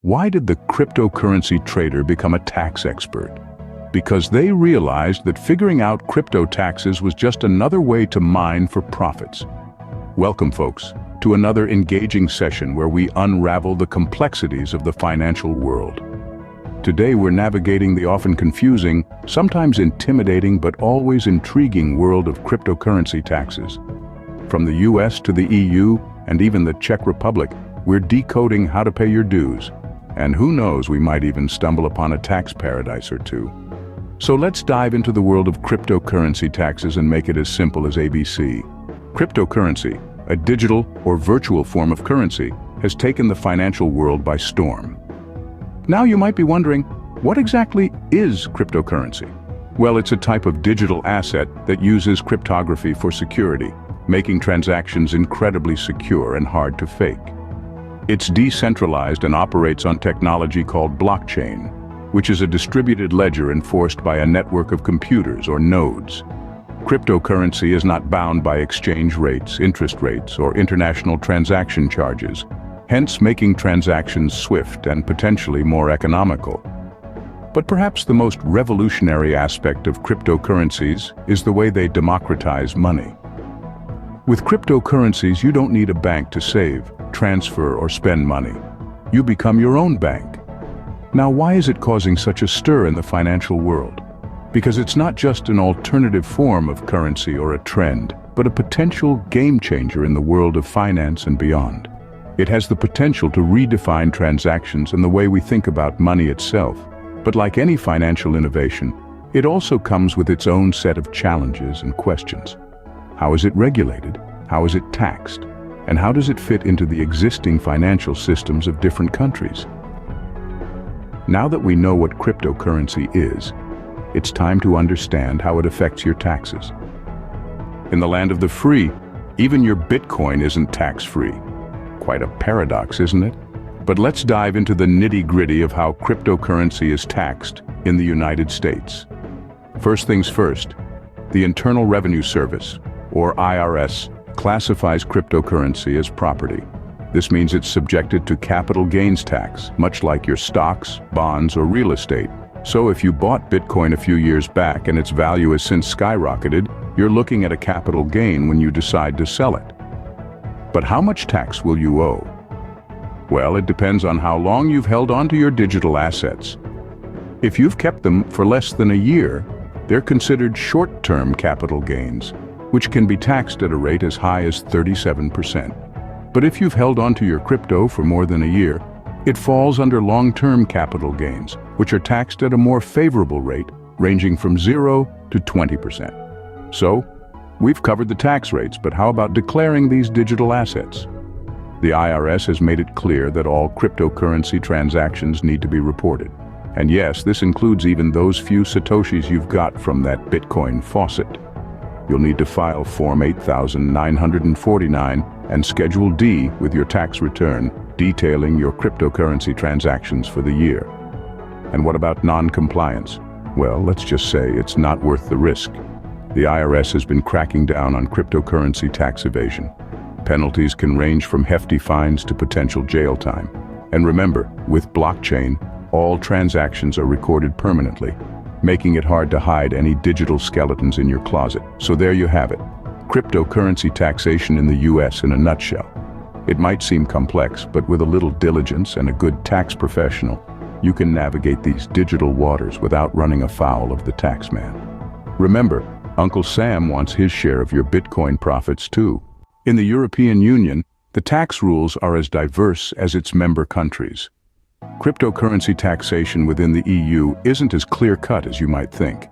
Why did the cryptocurrency trader become a tax expert? Because they realized that figuring out crypto taxes was just another way to mine for profits. Welcome, folks, to another engaging session where we unravel the complexities of the financial world. Today we're navigating the often confusing, sometimes intimidating but always intriguing world of cryptocurrency taxes. From the US to the EU and even the Czech Republic, we're decoding how to pay your dues. And who knows, we might even stumble upon a tax paradise or two. So let's dive into the world of cryptocurrency taxes and make it as simple as ABC. Cryptocurrency, a digital or virtual form of currency, has taken the financial world by storm. Now you might be wondering, what exactly is cryptocurrency? Well, it's a type of digital asset that uses cryptography for security, making transactions incredibly secure and hard to fake. It's decentralized and operates on technology called blockchain, which is a distributed ledger enforced by a network of computers or nodes. Cryptocurrency is not bound by exchange rates, interest rates, or international transaction charges, hence making transactions swift and potentially more economical. But perhaps the most revolutionary aspect of cryptocurrencies is the way they democratize money. With cryptocurrencies, you don't need a bank to save, transfer, or spend money. You become your own bank. Now, why is it causing such a stir in the financial world? Because it's not just an alternative form of currency or a trend, but a potential game changer in the world of finance and beyond. It has the potential to redefine transactions and the way we think about money itself. But like any financial innovation, it also comes with its own set of challenges and questions. How is it regulated? How is it taxed? And how does it fit into the existing financial systems of different countries? Now that we know what cryptocurrency is, it's time to understand how it affects your taxes. In the land of the free, even your Bitcoin isn't tax-free. Quite a paradox, isn't it? But let's dive into the nitty-gritty of how cryptocurrency is taxed in the United States. First things first, the Internal Revenue Service, or IRS, classifies cryptocurrency as property. This means it's subjected to capital gains tax, much like your stocks, bonds, or real estate. So if you bought Bitcoin a few years back and its value has since skyrocketed, you're looking at a capital gain when you decide to sell it. But how much tax will you owe? Well, it depends on how long you've held onto your digital assets. If you've kept them for less than a year, they're considered short-term capital gains, which can be taxed at a rate as high as 37%. But if you've held onto your crypto for more than a year, it falls under long-term capital gains, which are taxed at a more favorable rate, ranging from 0 to 20%. So, we've covered the tax rates, but how about declaring these digital assets? The IRS has made it clear that all cryptocurrency transactions need to be reported. And yes, this includes even those few satoshis you've got from that Bitcoin faucet. You'll need to file Form 8949 and Schedule D with your tax return, detailing your cryptocurrency transactions for the year. And what about non-compliance? Well, let's just say it's not worth the risk. The IRS has been cracking down on cryptocurrency tax evasion. Penalties can range from hefty fines to potential jail time. And remember, with blockchain, all transactions are recorded permanently, making it hard to hide any digital skeletons in your closet. So there you have it. Cryptocurrency taxation in the US in a nutshell. It might seem complex, but with a little diligence and a good tax professional, you can navigate these digital waters without running afoul of the tax man. Remember, Uncle Sam wants his share of your Bitcoin profits too. In the European Union, the tax rules are as diverse as its member countries. Cryptocurrency taxation within the EU isn't as clear-cut as you might think.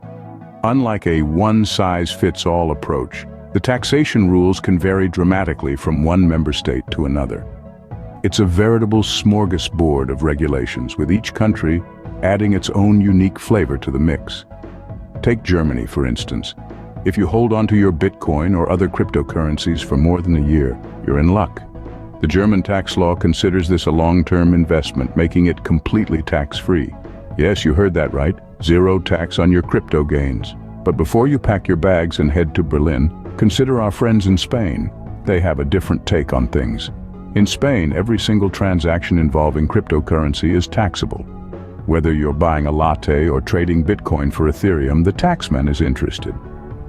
Unlike a one-size-fits-all approach, the taxation rules can vary dramatically from one member state to another. It's a veritable smorgasbord of regulations, with each country adding its own unique flavor to the mix. Take Germany, for instance. If you hold onto your Bitcoin or other cryptocurrencies for more than a year, you're in luck. The German tax law considers this a long-term investment, making it completely tax-free. Yes, you heard that right. Zero tax on your crypto gains. But before you pack your bags and head to Berlin, consider our friends in Spain. They have a different take on things. In Spain, every single transaction involving cryptocurrency is taxable. Whether you're buying a latte or trading Bitcoin for Ethereum, the taxman is interested.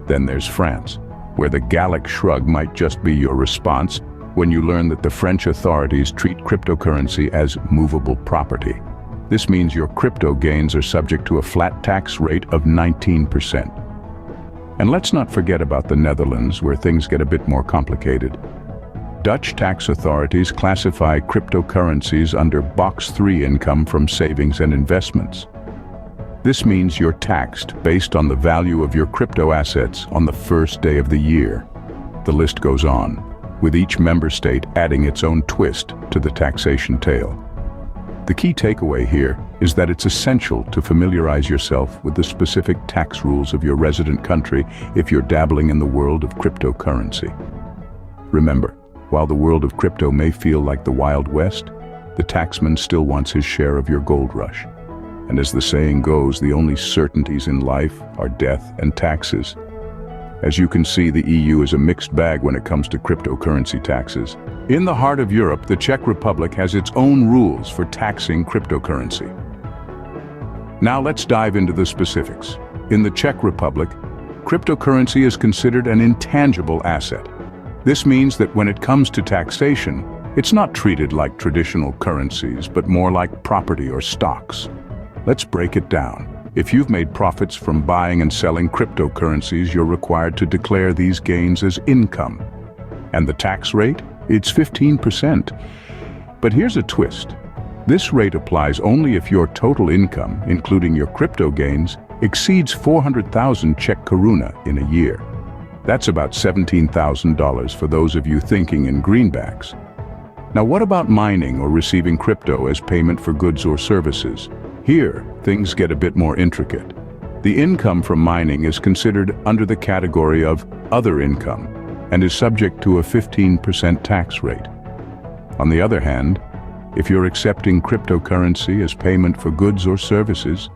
Then there's France, where the Gallic shrug might just be your response when you learn that the French authorities treat cryptocurrency as movable property. This means your crypto gains are subject to a flat tax rate of 19%. And let's not forget about the Netherlands, where things get a bit more complicated. Dutch tax authorities classify cryptocurrencies under Box 3 income from savings and investments. This means you're taxed based on the value of your crypto assets on the first day of the year. The list goes on, with each member state adding its own twist to the taxation tale. The key takeaway here is that it's essential to familiarize yourself with the specific tax rules of your resident country if you're dabbling in the world of cryptocurrency. Remember, while the world of crypto may feel like the Wild West, the taxman still wants his share of your gold rush. And as the saying goes, the only certainties in life are death and taxes. As you can see, the EU is a mixed bag when it comes to cryptocurrency taxes. In the heart of Europe, the Czech Republic has its own rules for taxing cryptocurrency. Now let's dive into the specifics. In the Czech Republic, cryptocurrency is considered an intangible asset. This means that when it comes to taxation, it's not treated like traditional currencies, but more like property or stocks. Let's break it down. If you've made profits from buying and selling cryptocurrencies, you're required to declare these gains as income. And the tax rate? It's 15%. But here's a twist. This rate applies only if your total income, including your crypto gains, exceeds 400,000 Czech koruna in a year. That's about $17,000 for those of you thinking in greenbacks. Now what about mining or receiving crypto as payment for goods or services? Here, things get a bit more intricate. The income from mining is considered under the category of other income and is subject to a 15% tax rate. On the other hand, if you're accepting cryptocurrency as payment for goods or services,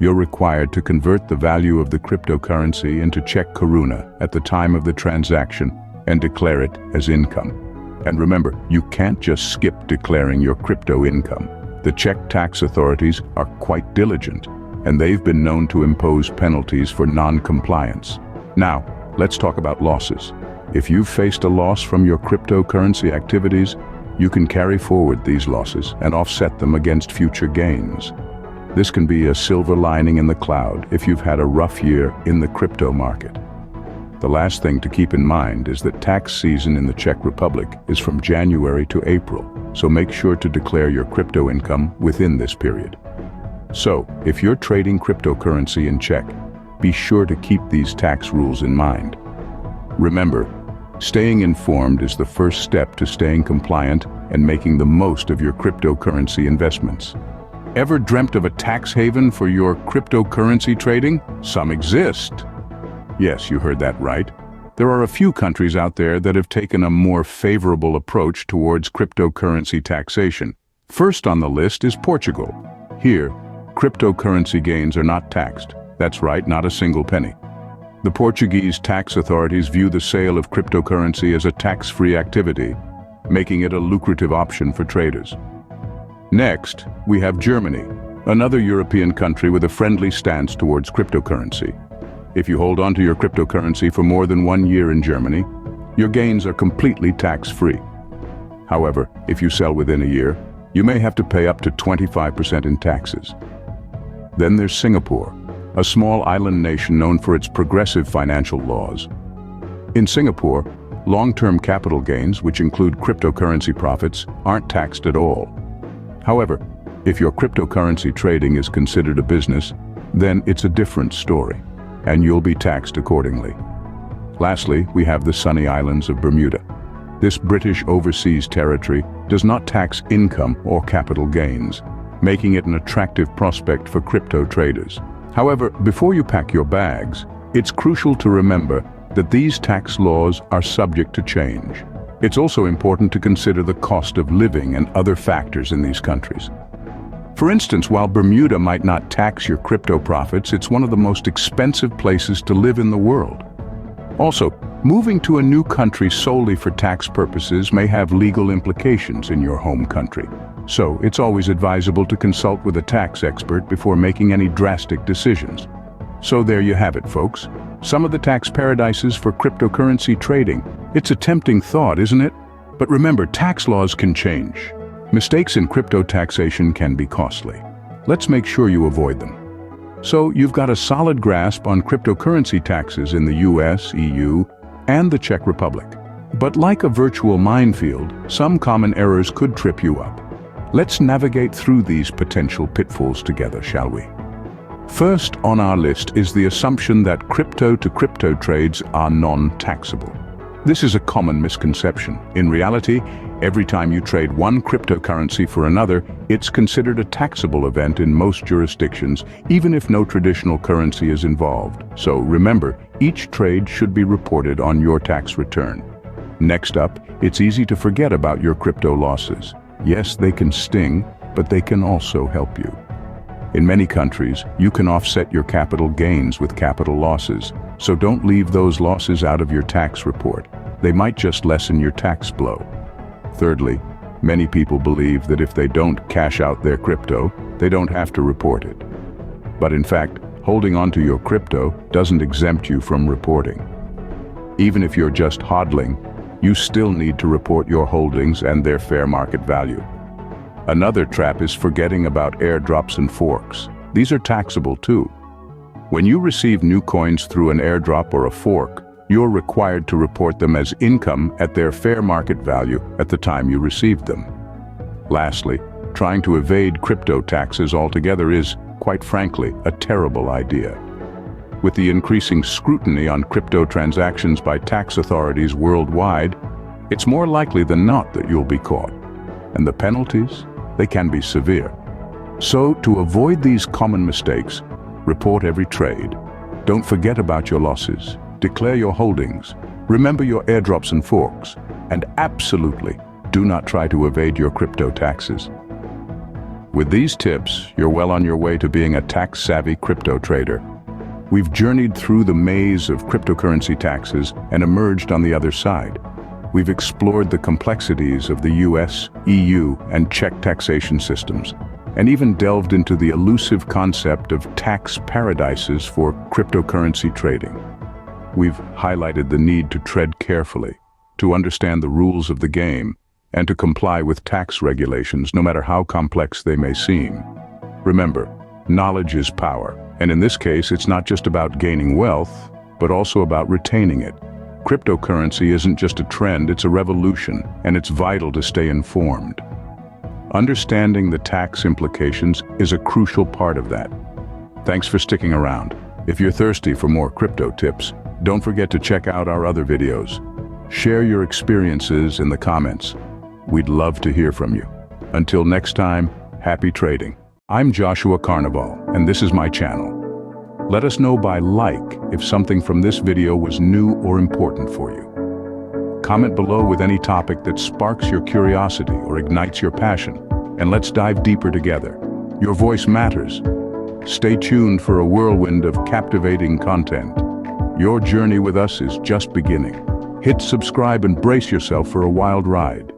you're required to convert the value of the cryptocurrency into Czech koruna at the time of the transaction and declare it as income. And remember, you can't just skip declaring your crypto income. The Czech tax authorities are quite diligent, and they've been known to impose penalties for non-compliance. Now, let's talk about losses. If you've faced a loss from your cryptocurrency activities, you can carry forward these losses and offset them against future gains. This can be a silver lining in the cloud if you've had a rough year in the crypto market. The last thing to keep in mind is that tax season in the Czech Republic is from January to April, so make sure to declare your crypto income within this period. So, if you're trading cryptocurrency in Czech, be sure to keep these tax rules in mind. Remember, staying informed is the first step to staying compliant and making the most of your cryptocurrency investments. Ever dreamt of a tax haven for your cryptocurrency trading? Some exist. Yes, you heard that right. There are a few countries out there that have taken a more favorable approach towards cryptocurrency taxation. First on the list is Portugal. Here, cryptocurrency gains are not taxed. That's right, not a single penny. The Portuguese tax authorities view the sale of cryptocurrency as a tax-free activity, making it a lucrative option for traders. Next, we have Germany, another European country with a friendly stance towards cryptocurrency. If you hold on to your cryptocurrency for more than 1 year in Germany, your gains are completely tax-free. However, if you sell within a year, you may have to pay up to 25% in taxes. Then there's Singapore, a small island nation known for its progressive financial laws. In Singapore, long-term capital gains, which include cryptocurrency profits, aren't taxed at all. However, if your cryptocurrency trading is considered a business, then it's a different story, and you'll be taxed accordingly. Lastly, we have the sunny islands of Bermuda. This British overseas territory does not tax income or capital gains, making it an attractive prospect for crypto traders. However, before you pack your bags, it's crucial to remember that these tax laws are subject to change. It's also important to consider the cost of living and other factors in these countries. For instance, while Bermuda might not tax your crypto profits, it's one of the most expensive places to live in the world. Also, Moving to a new country solely for tax purposes may have legal implications in your home country. So it's always advisable to consult with a tax expert before making any drastic decisions. So there you have it, folks. Some of the tax paradises for cryptocurrency trading. It's a tempting thought, isn't it? But remember, tax laws can change. Mistakes in crypto taxation can be costly. Let's make sure you avoid them. So you've got a solid grasp on cryptocurrency taxes in the US, EU, and the Czech Republic. But like a virtual minefield, some common errors could trip you up. Let's navigate through these potential pitfalls together, shall we? First on our list is the assumption that crypto-to-crypto trades are non-taxable. This is a common misconception. In reality, every time you trade one cryptocurrency for another, it's considered a taxable event in most jurisdictions, even if no traditional currency is involved. So remember, each trade should be reported on your tax return. Next up, it's easy to forget about your crypto losses. Yes, they can sting, but they can also help you. In many countries, you can offset your capital gains with capital losses, so don't leave those losses out of your tax report. They might just lessen your tax blow. Thirdly, many people believe that if they don't cash out their crypto, they don't have to report it. But in fact, holding onto your crypto doesn't exempt you from reporting. Even if you're just hodling, you still need to report your holdings and their fair market value. Another trap is forgetting about airdrops and forks. These are taxable too. When you receive new coins through an airdrop or a fork, you're required to report them as income at their fair market value at the time you received them. Lastly, trying to evade crypto taxes altogether is, quite frankly, a terrible idea. With the increasing scrutiny on crypto transactions by tax authorities worldwide, it's more likely than not that you'll be caught. And the penalties? They can be severe. So, to avoid these common mistakes, report every trade. Don't forget about your losses. Declare your holdings. Remember your airdrops and forks. And absolutely, do not try to evade your crypto taxes. With these tips, you're well on your way to being a tax-savvy crypto trader. We've journeyed through the maze of cryptocurrency taxes and emerged on the other side. We've explored the complexities of the US, EU, and Czech taxation systems, and even delved into the elusive concept of tax paradises for cryptocurrency trading. We've highlighted the need to tread carefully, to understand the rules of the game, and to comply with tax regulations, no matter how complex they may seem. Remember, knowledge is power, and in this case, it's not just about gaining wealth, but also about retaining it. Cryptocurrency isn't just a trend, it's a revolution, and it's vital to stay informed. Understanding the tax implications is a crucial part of that. Thanks for sticking around. If you're thirsty for more crypto tips, don't forget to check out our other videos. Share your experiences in the comments. We'd love to hear from you. Until next time, happy trading. I'm Joshua Carnival, and this is my channel. Let us know by like if something from this video was new or important for you. Comment below with any topic that sparks your curiosity or ignites your passion, and let's dive deeper together. Your voice matters. Stay tuned for a whirlwind of captivating content. Your journey with us is just beginning. Hit subscribe and brace yourself for a wild ride.